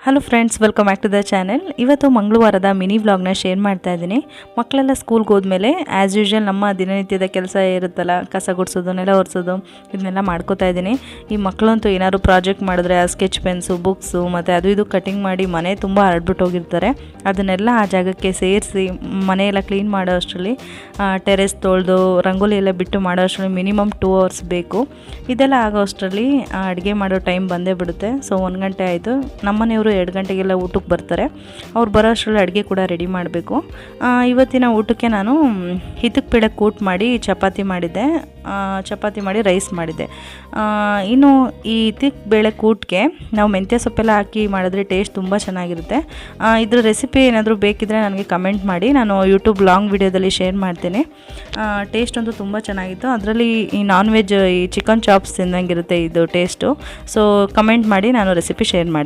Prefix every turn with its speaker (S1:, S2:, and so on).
S1: Hello friends, welcome back to the channel. ಇವತ್ತು ಮಂಗಳವಾರದ mini ವ್ಲಾಗ್ನ ಶೇರ್ ಮಾಡ್ತಾ ಇದ್ದೀನಿ. ಮಕ್ಕಳೆಲ್ಲ ಸ್ಕೂಲ್ಗೆ ಹೋದ್ಮೇಲೆ ಆ್ಯಸ್ ಯೂಶ್ವಲ್ ನಮ್ಮ ದಿನನಿತ್ಯದ ಕೆಲಸ ಇರುತ್ತಲ್ಲ, ಕಸ ಗುಡಿಸೋದು, ನೆಲ ಒರೆಸೋದು, ಇದನ್ನೆಲ್ಲ ಮಾಡ್ಕೋತಾ ಇದ್ದೀನಿ. ಈ ಮಕ್ಕಳಂತೂ ಏನಾದ್ರು ಪ್ರಾಜೆಕ್ಟ್ ಮಾಡಿದ್ರೆ ಆ ಸ್ಕೆಚ್ ಪೆನ್ಸು, ಬುಕ್ಸು ಮತ್ತು ಅದು ಇದು ಕಟಿಂಗ್ ಮಾಡಿ ಮನೆ ತುಂಬ ಹರಡ್ಬಿಟ್ಟು ಹೋಗಿರ್ತಾರೆ. ಅದನ್ನೆಲ್ಲ ಆ ಜಾಗಕ್ಕೆ ಸೇರಿಸಿ ಮನೆಯೆಲ್ಲ ಕ್ಲೀನ್ ಮಾಡೋ ಅಷ್ಟರಲ್ಲಿ, ಟೆರೆಸ್ ತೊಳೆದು ರಂಗೋಲಿ ಎಲ್ಲ ಬಿಟ್ಟು ಮಾಡೋ ಅಷ್ಟರಲ್ಲಿ ಮಿನಿಮಮ್ 2 hours ಬೇಕು. ಇದೆಲ್ಲ ಆಗೋ ಅಷ್ಟರಲ್ಲಿ ಅಡುಗೆ ಮಾಡೋ ಟೈಮ್ ಬಂದೇ ಬಿಡುತ್ತೆ. ಸೊ 1 ಗಂಟೆ ಆಯಿತು. ನಮ್ಮನೆಯವರು 2 ಗಂಟೆಗೆಲ್ಲ ಊಟಕ್ಕೆ ಬರ್ತಾರೆ. ಅವ್ರು ಬರೋ ಅಷ್ಟರಲ್ಲಿ ಅಡುಗೆ ಕೂಡ ರೆಡಿ ಮಾಡಬೇಕು. ಇವತ್ತಿನ ಊಟಕ್ಕೆ ನಾನು ಹಿತಕ್ಕೆ ಬೇಳೆ ಕೂಟ್ ಮಾಡಿ ಚಪಾತಿ ಮಾಡಿ ರೈಸ್ ಮಾಡಿದ್ದೆ. ಇನ್ನು ಈ ಹಿತಕ್ಕೆ ಬೇಳೆ ಕೂಟ್ಗೆ ನಾವು ಮೆಂತ್ಯ ಸೊಪ್ಪೆಲ್ಲ ಹಾಕಿ ಮಾಡಿದ್ರೆ ಟೇಸ್ಟ್ ತುಂಬ ಚೆನ್ನಾಗಿರುತ್ತೆ. ಇದ್ರ ರೆಸಿಪಿ ಏನಾದರೂ ಬೇಕಿದ್ದರೆ ನನಗೆ ಕಮೆಂಟ್ ಮಾಡಿ, ನಾನು ಯೂಟ್ಯೂಬ್ ಲಾಂಗ್ ವಿಡಿಯೋದಲ್ಲಿ ಶೇರ್ ಮಾಡ್ತೀನಿ. ಟೇಸ್ಟ್ ಅಂತೂ ತುಂಬ ಚೆನ್ನಾಗಿತ್ತು. ಅದರಲ್ಲಿ ಈ ನಾನ್ ವೆಜ್ ಈ ಚಿಕನ್ ಚಾಪ್ಸ್ ತಿಂದಂಗಿರುತ್ತೆ ಇದು ಟೇಸ್ಟು. ಸೊ ಕಮೆಂಟ್ ಮಾಡಿ, ನಾನು ರೆಸಿಪಿ ಶೇರ್ ಮಾಡ್ತೀನಿ.